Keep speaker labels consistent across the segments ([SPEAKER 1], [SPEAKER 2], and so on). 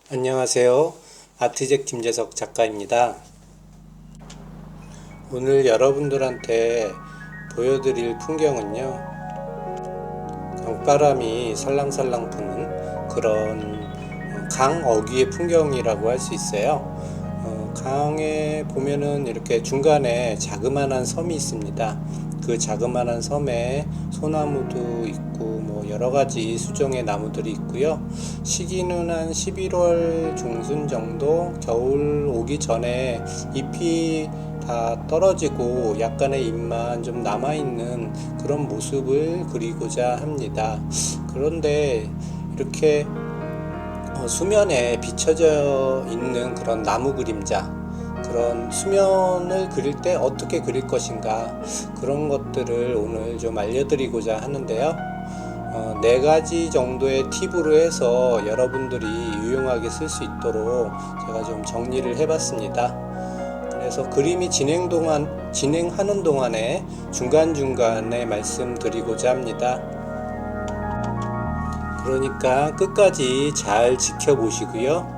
[SPEAKER 1] 안녕하세요. 아트잭 김재석 작가입니다. 오늘 여러분들한테 보여드릴 풍경은요, 강바람이 살랑살랑 부는 그런 강 어귀의 풍경이라고 할 수 있어요. 강에 보면은 이렇게 중간에 자그마한 섬이 있습니다. 그 자그마한 섬에 소나무도 있고 뭐 여러가지 수종의 나무들이 있고요. 시기는 한 11월 중순 정도, 겨울 오기 전에 잎이 다 떨어지고 약간의 잎만 좀 남아있는 그런 모습을 그리고자 합니다. 그런데 이렇게 수면에 비춰져 있는 그런 나무 그림자, 그런 수면을 그릴 때 어떻게 그릴 것인가, 그런 것들을 오늘 좀 알려드리고자 하는데요. 네 가지 정도의 팁으로 해서 여러분들이 유용하게 쓸 수 있도록 제가 좀 정리를 해봤습니다. 그래서 그림이 진행하는 동안에 중간중간에 말씀드리고자 합니다. 그러니까 끝까지 잘 지켜보시고요.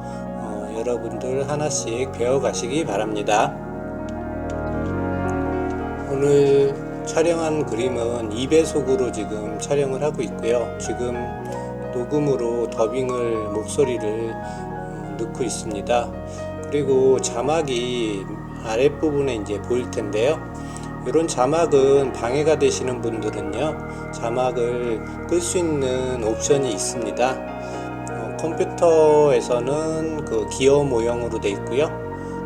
[SPEAKER 1] 여러분들 하나씩 배워가시기 바랍니다. 오늘 촬영한 그림은 2배속으로 지금 촬영을 하고 있고요. 지금 녹음으로 더빙을 목소리를 넣고 있습니다. 그리고 자막이 아랫부분에 이제 보일 텐데요. 이런 자막은 방해가 되시는 분들은요, 자막을 끌 수 있는 옵션이 있습니다. 컴퓨터에서는 그 기어 모형으로 되어 있고요.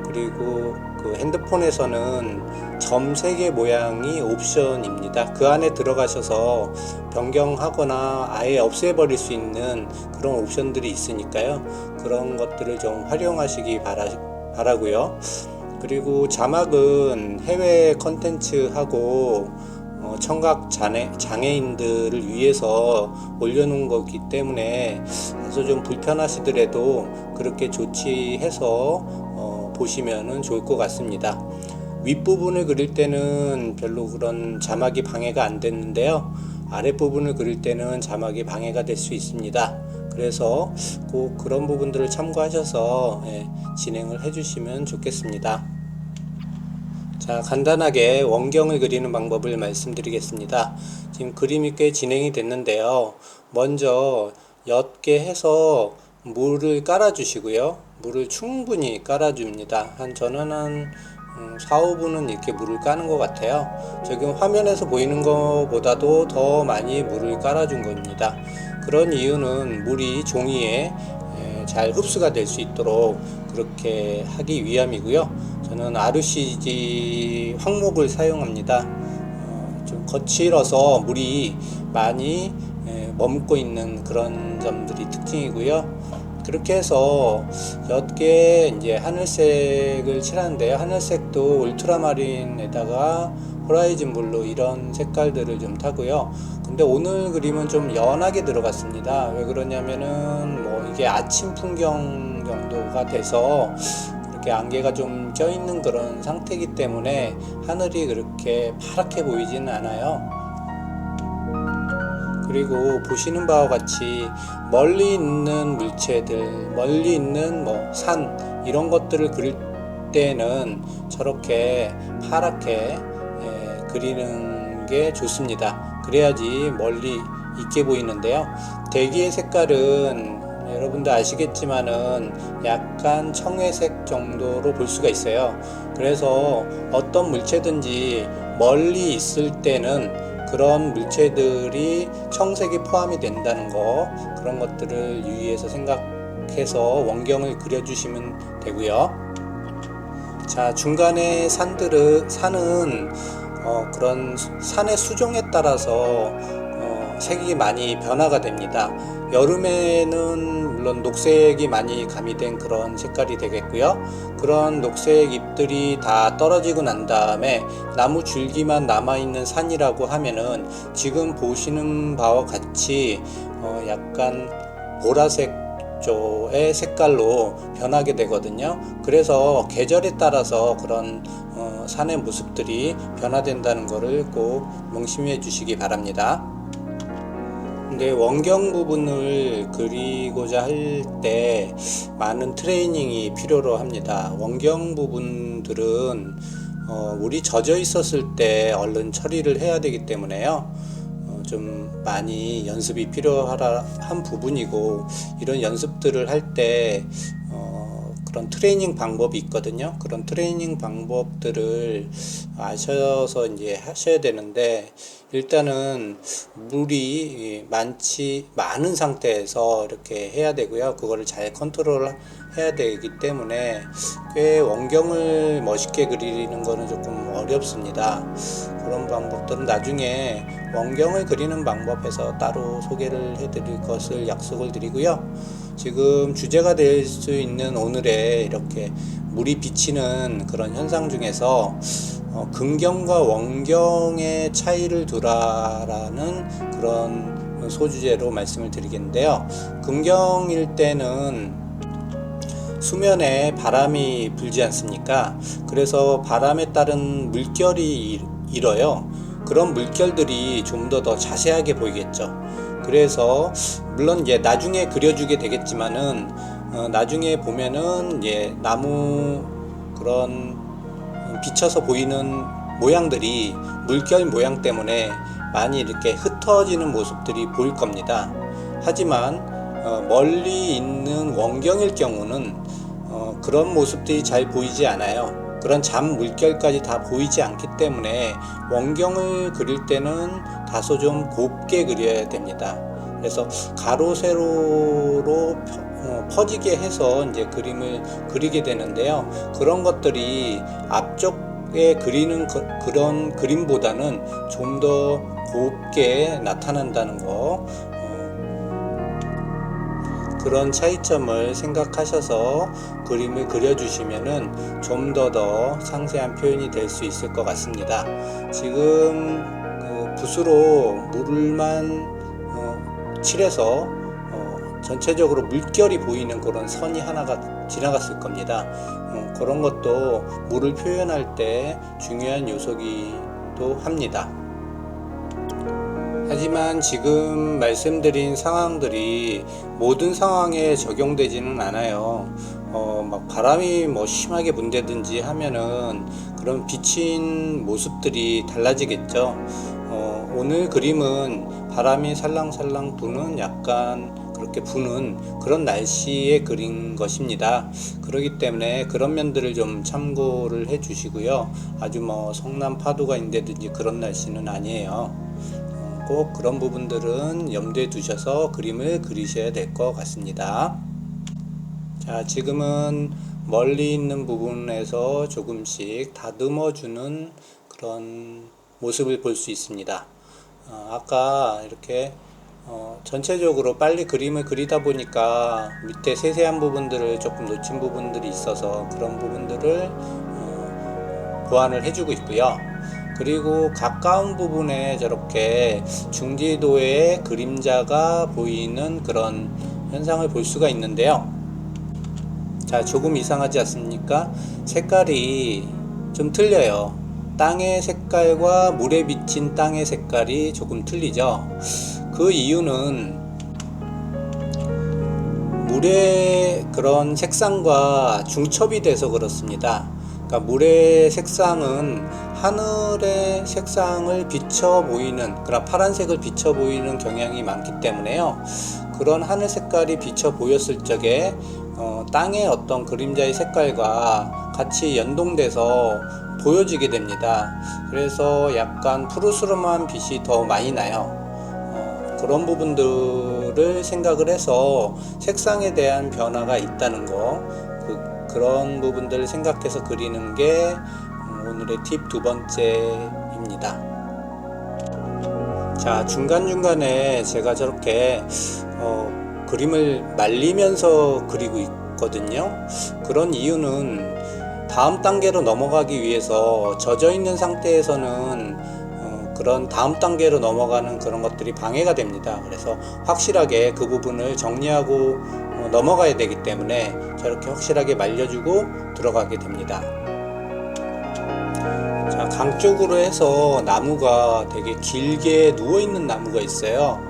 [SPEAKER 1] 그리고 그 핸드폰에서는 점 3개 모양이 옵션입니다. 그 안에 들어가셔서 변경하거나 아예 없애버릴 수 있는 그런 옵션들이 있으니까요. 그런 것들을 좀 활용하시기 바라고요. 그리고 자막은 해외 컨텐츠하고 청각 장애인들을 위해서 올려놓은 거기 때문에 아주 좀 불편하시더라도 그렇게 조치해서 보시면 좋을 것 같습니다. 윗부분을 그릴 때는 별로 그런 자막이 방해가 안 됐는데요. 아랫부분을 그릴 때는 자막이 방해가 될 수 있습니다. 그래서 꼭 그런 부분들을 참고하셔서 진행을 해주시면 좋겠습니다. 자, 간단하게 원경을 그리는 방법을 말씀드리겠습니다. 지금 그림이 꽤 진행이 됐는데요. 먼저 옅게 해서 물을 깔아 주시고요. 물을 충분히 깔아 줍니다. 저는 한 4, 5분은 이렇게 물을 까는 것 같아요. 지금 화면에서 보이는 것보다도 더 많이 물을 깔아 준 겁니다. 그런 이유는 물이 종이에 잘 흡수가 될 수 있도록 그렇게 하기 위함이고요. 저는 RCG 황목을 사용합니다. 좀 거칠어서 물이 많이 머금고 있는 그런 점들이 특징이고요. 그렇게 해서 옅게 이제 하늘색을 칠하는데요. 하늘색도 울트라마린에다가 호라이즌 블루 이런 색깔들을 좀 타고요. 근데 오늘 그림은 좀 연하게 들어갔습니다. 왜 그러냐면은 뭐 이게 아침 풍경 정도가 돼서 이렇게 안개가 좀 껴 있는 그런 상태이기 때문에 하늘이 그렇게 파랗게 보이지는 않아요. 그리고 보시는 바와 같이 멀리 있는 물체들, 멀리 있는 뭐 산 이런 것들을 그릴 때는 저렇게 파랗게 그리는 게 좋습니다. 그래야지 멀리 있게 보이는데요. 대기의 색깔은 여러분도 아시겠지만은 약간 청회색 정도로 볼 수가 있어요. 그래서 어떤 물체든지 멀리 있을 때는 그런 물체들이 청색이 포함이 된다는 거, 그런 것들을 유의해서 생각해서 원경을 그려주시면 되고요. 자, 중간에 산은 그런 산의 수종에 따라서 색이 많이 변화가 됩니다. 여름에는 물론 녹색이 많이 가미된 그런 색깔이 되겠고요. 그런 녹색 잎들이 다 떨어지고 난 다음에 나무 줄기만 남아있는 산이라고 하면은 지금 보시는 바와 같이 약간 보라색 쪽의 색깔로 변하게 되거든요. 그래서 계절에 따라서 그런 산의 모습들이 변화된다는 것을 꼭 명심해 주시기 바랍니다. 근데 원경 부분을 그리고자 할 때 많은 트레이닝이 필요로 합니다. 원경 부분들은 물이 젖어 있었을 때 얼른 처리를 해야 되기 때문에요. 좀 많이 연습이 필요한 부분이고, 이런 연습들을 할 때 그런 트레이닝 방법이 있거든요. 그런 트레이닝 방법들을 아셔서 이제 하셔야 되는데, 일단은 물이 많은 상태에서 이렇게 해야 되고요. 그거를 잘 컨트롤 해야 되기 때문에 꽤 원경을 멋있게 그리는 거는 조금 어렵습니다. 그런 방법들은 나중에 원경을 그리는 방법에서 따로 소개를 해드릴 것을 약속을 드리고요. 지금 주제가 될 수 있는 오늘의 이렇게 물이 비치는 그런 현상 중에서 긍경과 원경의 차이를 두라라는 그런 소주제로 말씀을 드리겠는데요. 긍경일 때는 수면에 바람이 불지 않습니까? 그래서 바람에 따른 물결이 일어요. 그런 물결들이 좀 더 자세하게 보이겠죠. 그래서 물론 이제 나중에 그려주게 되겠지만은 나중에 보면은 나무 그런 비쳐서 보이는 모양들이 물결 모양 때문에 많이 이렇게 흩어지는 모습들이 보일 겁니다. 하지만 멀리 있는 원경일 경우는 그런 모습들이 잘 보이지 않아요. 그런 잠 물결까지 다 보이지 않기 때문에 원경을 그릴 때는 다소 좀 곱게 그려야 됩니다. 그래서 가로 세로로 퍼지게 해서 이제 그림을 그리게 되는데요. 그런 것들이 앞쪽에 그리는 그런 그림보다는 좀 더 곱게 나타난다는 거, 그런 차이점을 생각하셔서 그림을 그려주시면은 좀 더 상세한 표현이 될 수 있을 것 같습니다. 지금 붓으로 물만 칠해서 전체적으로 물결이 보이는 그런 선이 하나가 지나갔을 겁니다. 그런 것도 물을 표현할 때 중요한 요소이기도 합니다. 하지만 지금 말씀드린 상황들이 모든 상황에 적용되지는 않아요. 막 바람이 심하게 분다든지 하면은 그런 비친 모습들이 달라지겠죠. 오늘 그림은 바람이 살랑살랑 부는 약간 그렇게 부는 그런 날씨에 그린 것입니다. 그렇기 때문에 그런 면들을 좀 참고를 해 주시고요. 아주 성남 파도가 있다든지 그런 날씨는 아니에요. 꼭 그런 부분들은 염두에 두셔서 그림을 그리셔야 될 것 같습니다. 자, 지금은 멀리 있는 부분에서 조금씩 다듬어 주는 그런 모습을 볼 수 있습니다. 아까 이렇게 전체적으로 빨리 그림을 그리다 보니까 밑에 세세한 부분들을 조금 놓친 부분들이 있어서 그런 부분들을 보완을 해주고 있고요. 그리고 가까운 부분에 저렇게 중지도의 그림자가 보이는 그런 현상을 볼 수가 있는데요. 자, 조금 이상하지 않습니까? 색깔이 좀 틀려요. 땅의 색깔과 물에 비친 땅의 색깔이 조금 틀리죠. 그 이유는 물의 그런 색상과 중첩이 돼서 그렇습니다. 그러니까 물의 색상은 하늘의 색상을 비춰 보이는, 그런 파란색을 비춰 보이는 경향이 많기 때문에요. 그런 하늘 색깔이 비춰 보였을 적에 땅의 어떤 그림자의 색깔과 같이 연동돼서 보여지게 됩니다. 그래서 약간 푸르스름한 빛이 더 많이 나요. 그런 부분들을 생각을 해서 색상에 대한 변화가 있다는 거, 그런 부분들을 생각해서 그리는 게 오늘의 팁 두 번째입니다. 자, 중간중간에 제가 저렇게 그림을 말리면서 그리고 있거든요. 그런 이유는 다음 단계로 넘어가기 위해서 젖어 있는 상태에서는 그런 다음 단계로 넘어가는 그런 것들이 방해가 됩니다. 그래서 확실하게 그 부분을 정리하고 넘어가야 되기 때문에 저렇게 확실하게 말려주고 들어가게 됩니다. 자, 강 쪽으로 해서 나무가 되게 길게 누워있는 나무가 있어요.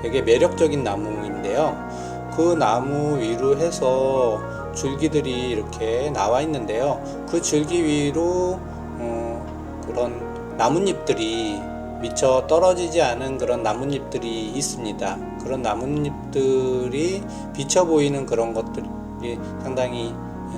[SPEAKER 1] 되게 매력적인 나무인데요. 그 나무 위로 해서 줄기들이 이렇게 나와 있는데요. 그 줄기 위로 그런 나뭇잎들이 미처 떨어지지 않은 그런 나뭇잎들이 있습니다. 그런 나뭇잎들이 비쳐 보이는 그런 것들이 상당히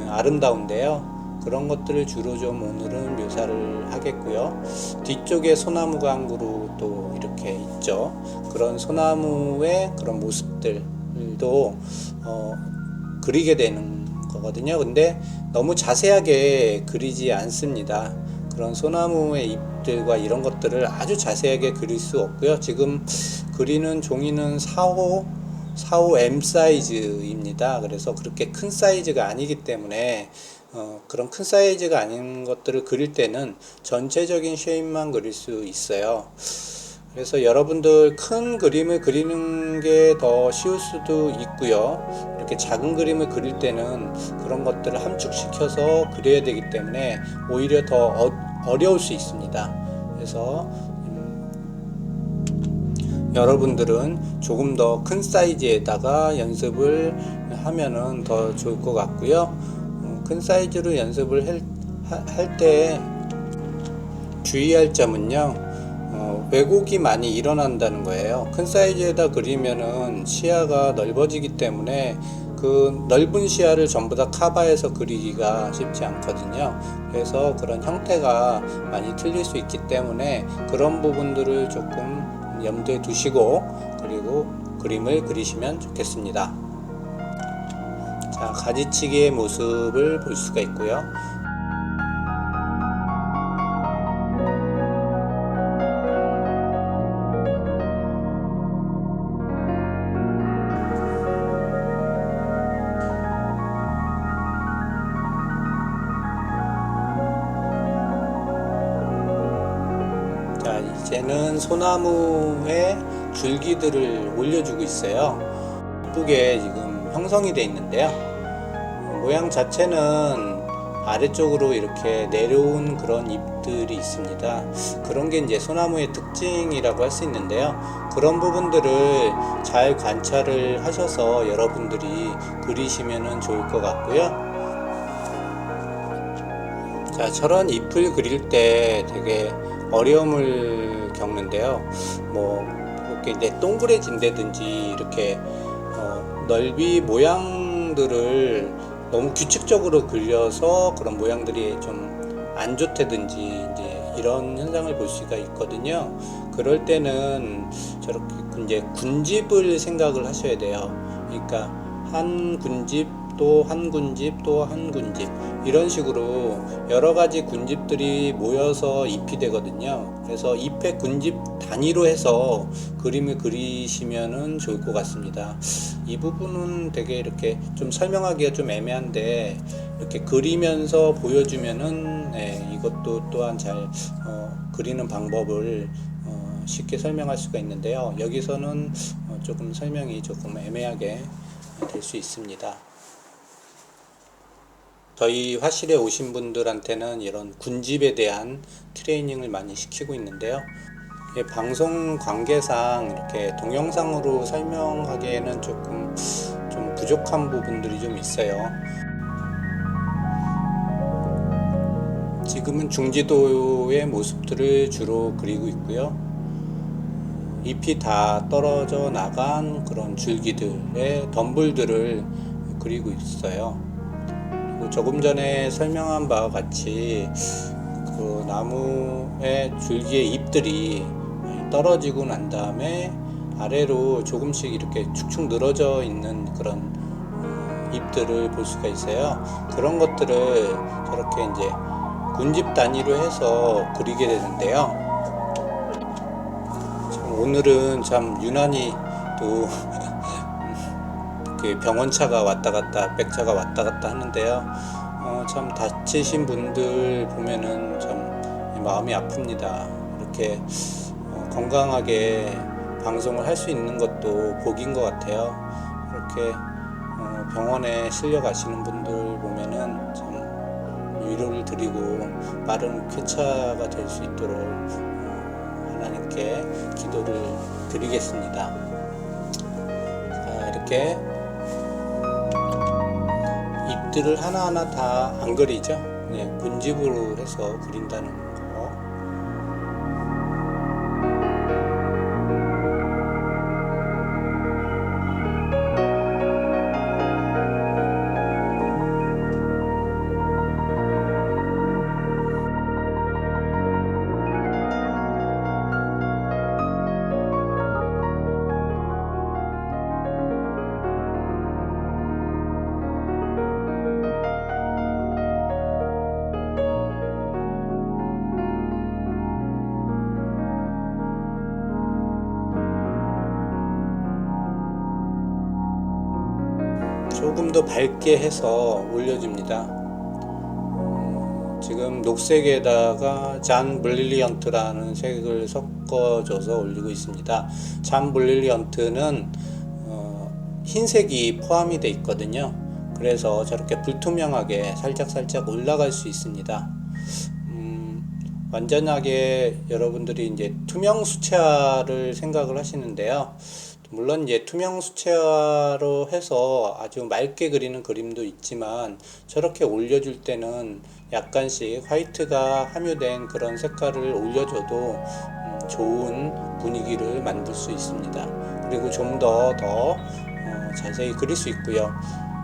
[SPEAKER 1] 아름다운데요. 그런 것들을 주로 좀 오늘은 묘사를 하겠고요. 뒤쪽에 소나무 강구로 또 이렇게 있죠. 그런 소나무의 그런 모습들도 그리게 되는 거거든요. 근데 너무 자세하게 그리지 않습니다. 그런 소나무의 잎들과 이런 것들을 아주 자세하게 그릴 수 없고요. 지금 그리는 종이는 45M 사이즈입니다. 그래서 그렇게 큰 사이즈가 아니기 때문에 그런 큰 사이즈가 아닌 것들을 그릴 때는 전체적인 쉐입만 그릴 수 있어요. 그래서 여러분들 큰 그림을 그리는 게 더 쉬울 수도 있고요. 이렇게 작은 그림을 그릴 때는 그런 것들을 함축시켜서 그려야 되기 때문에 오히려 더 어려울 수 있습니다. 그래서 여러분들은 조금 더 큰 사이즈에다가 연습을 하면은 더 좋을 것 같고요. 큰 사이즈로 연습을 할 때 주의할 점은요. 왜곡이 많이 일어난다는 거예요. 큰 사이즈에다 그리면은 시야가 넓어지기 때문에 그 넓은 시야를 전부 다 커버해서 그리기가 쉽지 않거든요. 그래서 그런 형태가 많이 틀릴 수 있기 때문에 그런 부분들을 조금 염두에 두시고 그리고 그림을 그리시면 좋겠습니다. 자, 가지치기의 모습을 볼 수가 있고요. 자, 이제는 소나무에 줄기들을 올려주고 있어요. 예쁘게 지금 형성이 되어 있는데요. 모양 자체는 아래쪽으로 이렇게 내려온 그런 잎들이 있습니다. 그런 게 이제 소나무의 특징이라고 할 수 있는데요. 그런 부분들을 잘 관찰을 하셔서 여러분들이 그리시면 좋을 것 같고요. 자, 저런 잎을 그릴 때 되게 어려움을 겪는데요. 뭐 이렇게 이제 동그래진다든지 이렇게 넓이 모양들을 너무 규칙적으로 그려서 그런 모양들이 좀 안 좋다든지 이제 이런 현상을 볼 수가 있거든요. 그럴 때는 저렇게 이제 군집을 생각을 하셔야 돼요. 그러니까 한 군집 또 한 군집 또 한 군집 이런 식으로 여러 가지 군집들이 모여서 잎이 되거든요. 그래서 잎의 군집 단위로 해서 그림을 그리시면은 좋을 것 같습니다. 이 부분은 되게 이렇게 좀 설명하기가 좀 애매한데 이렇게 그리면서 보여주면은 이것도 또한 잘 그리는 방법을 쉽게 설명할 수가 있는데요. 여기서는 조금 설명이 조금 애매하게 될 수 있습니다. 저희 화실에 오신 분들한테는 이런 군집에 대한 트레이닝을 많이 시키고 있는데요. 방송 관계상 이렇게 동영상으로 설명하기에는 조금 좀 부족한 부분들이 좀 있어요. 지금은 중지도의 모습들을 주로 그리고 있고요. 잎이 다 떨어져 나간 그런 줄기들의 덤불들을 그리고 있어요. 그리고 조금 전에 설명한 바와 같이 그 나무의 줄기의 잎들이 떨어지고 난 다음에 아래로 조금씩 이렇게 축축 늘어져 있는 그런 잎들을 볼 수가 있어요. 그런 것들을 저렇게 이제 군집 단위로 해서 그리게 되는데요. 오늘은 참 유난히 또 병원차가 왔다 갔다 백차가 왔다 갔다 하는데요. 참 다치신 분들 보면은 참 마음이 아픕니다. 이렇게 건강하게 방송을 할 수 있는 것도 복인 것 같아요. 이렇게 병원에 실려 가시는 분들 보면은 참 위로를 드리고 빠른 쾌차가 될 수 있도록, 될 수 있도록 하나님께 기도를 드리겠습니다. 이렇게 잎들을 하나하나 다 안 그리죠. 군집으로 해서 그린다는 거. 조금 더 밝게 해서 올려줍니다. 지금 녹색에다가 잔 브릴리언트라는 색을 섞어줘서 올리고 있습니다. 잔 브릴리언트는 흰색이 포함이 되어 있거든요. 그래서 저렇게 불투명하게 살짝 올라갈 수 있습니다. 완전하게 여러분들이 이제 투명 수채화를 생각을 하시는데요. 물론 이제 투명 수채화로 해서 아주 맑게 그리는 그림도 있지만, 저렇게 올려줄 때는 약간씩 화이트가 함유된 그런 색깔을 올려줘도 좋은 분위기를 만들 수 있습니다. 그리고 좀 더 자세히 그릴 수 있고요.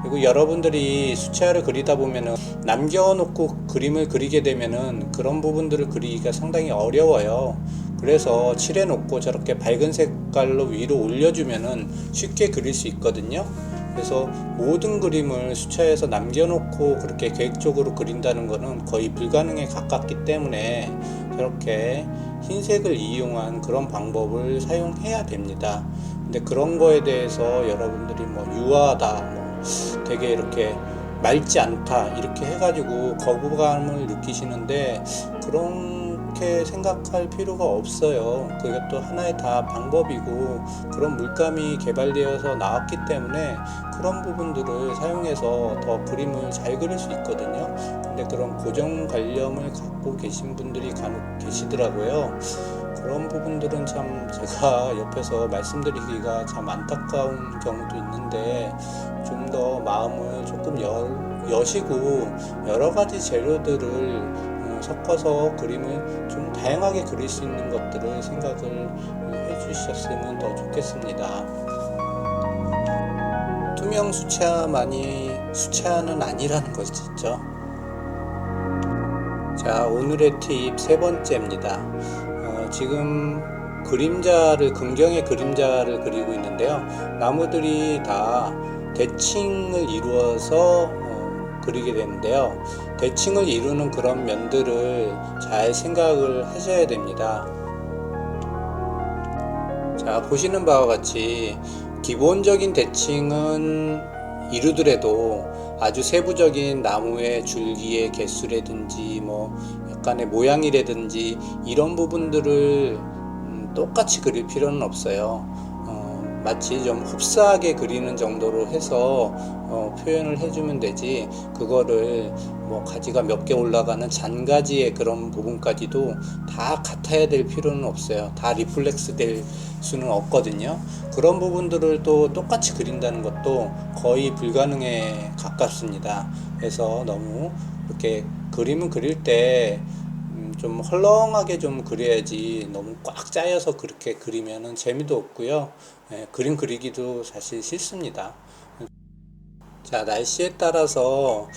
[SPEAKER 1] 그리고 여러분들이 수채화를 그리다 보면은 남겨놓고 그림을 그리게 되면은 그런 부분들을 그리기가 상당히 어려워요. 그래서 칠해놓고 저렇게 밝은 색깔로 위로 올려주면은 쉽게 그릴 수 있거든요. 그래서 모든 그림을 수채화에서 남겨놓고 그렇게 계획적으로 그린다는 것은 거의 불가능에 가깝기 때문에 저렇게 흰색을 이용한 그런 방법을 사용해야 됩니다. 근데 그런 거에 대해서 여러분들이 유화하다, 되게 이렇게 맑지 않다 이렇게 해가지고 거부감을 느끼시는데, 그렇게 생각할 필요가 없어요. 그것도 하나의 다 방법이고 그런 물감이 개발되어서 나왔기 때문에 그런 부분들을 사용해서 더 그림을 잘 그릴 수 있거든요. 근데 그런 고정관념을 갖고 계신 분들이 간혹 계시더라고요. 그런 부분들은 참 제가 옆에서 말씀드리기가 참 안타까운 경우도 있는데, 좀 더 마음을 조금 여시고 여러 가지 재료들을 섞어서 그림을 좀 다양하게 그릴 수 있는 것들을 생각을 해주셨으면 더 좋겠습니다. 투명 수채화만이 수채화는 아니라는 것이죠. 자, 오늘의 팁 세 번째입니다. 지금 긍정의 그림자를 그리고 있는데요. 나무들이 다 대칭을 이루어서 그리게 되는데요. 대칭을 이루는 그런 면들을 잘 생각을 하셔야 됩니다. 자, 보시는 바와 같이 기본적인 대칭은 이루더라도 아주 세부적인 나무의 줄기의 개수라든지 약간의 모양이라든지 이런 부분들을 똑같이 그릴 필요는 없어요. 마치 좀 흡사하게 그리는 정도로 해서 표현을 해주면 되지, 그거를 가지가 몇 개 올라가는 잔가지의 그런 부분까지도 다 같아야 될 필요는 없어요. 다 리플렉스 될 수는 없거든요. 그런 부분들을 또 똑같이 그린다는 것도 거의 불가능에 가깝습니다. 그래서 너무 이렇게 그림을 그릴 때 좀 헐렁하게 좀 그려야지, 너무 꽉 짜여서 그렇게 그리면은 재미도 없고요. 그림 그리기도 사실 싫습니다. 자, 날씨에 따라서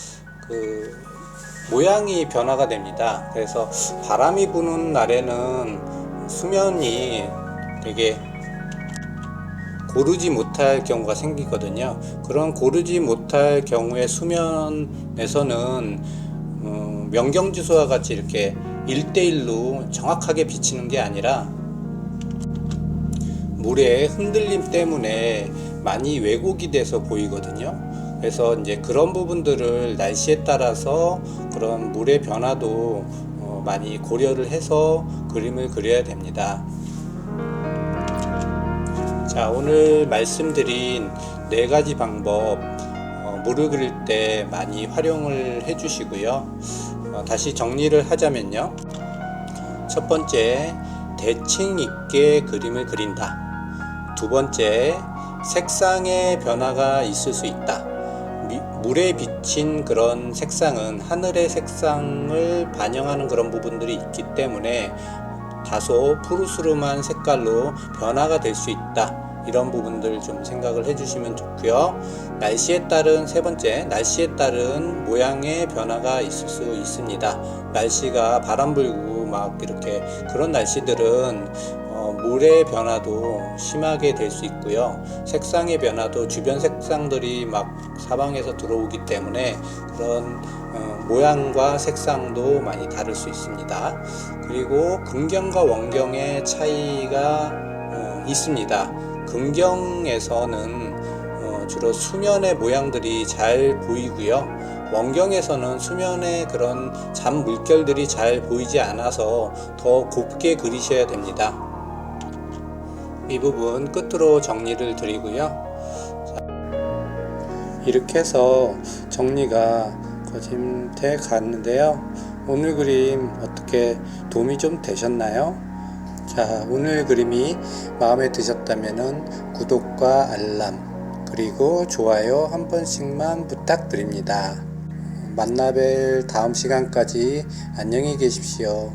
[SPEAKER 1] 모양이 변화가 됩니다. 그래서 바람이 부는 날에는 수면이 되게 고르지 못할 경우가 생기거든요. 그런 고르지 못할 경우의 수면에서는 명경지수와 같이 이렇게 1대1로 정확하게 비치는 게 아니라 물의 흔들림 때문에 많이 왜곡이 돼서 보이거든요. 그래서 이제 그런 부분들을 날씨에 따라서 그런 물의 변화도 많이 고려를 해서 그림을 그려야 됩니다. 자, 오늘 말씀드린 4가지 방법 물을 그릴 때 많이 활용을 해 주시고요. 다시 정리를 하자면요. 첫 번째, 대칭 있게 그림을 그린다. 두 번째, 색상의 변화가 있을 수 있다. 물에 비친 그런 색상은 하늘의 색상을 반영하는 그런 부분들이 있기 때문에 다소 푸르스름한 색깔로 변화가 될 수 있다. 이런 부분들 좀 생각을 해주시면 좋고요. 날씨에 따른 세 번째, 날씨에 따른 모양의 변화가 있을 수 있습니다. 날씨가 바람 불고 막 이렇게 그런 날씨들은 물의 변화도 심하게 될 수 있고요. 색상의 변화도 주변 색상들이 막 사방에서 들어오기 때문에 그런 모양과 색상도 많이 다를 수 있습니다. 그리고 긍경과 원경의 차이가 있습니다. 긍경에서는 주로 수면의 모양들이 잘 보이고요. 원경에서는 수면의 그런 잠 물결들이 잘 보이지 않아서 더 곱게 그리셔야 됩니다. 이 부분 끝으로 정리를 드리고요. 이렇게 해서 정리가 거짐돼 갔는데요. 오늘 그림 어떻게 도움이 좀 되셨나요? 자, 오늘 그림이 마음에 드셨다면 구독과 알람 그리고 좋아요 한 번씩만 부탁드립니다. 만나뵐 다음 시간까지 안녕히 계십시오.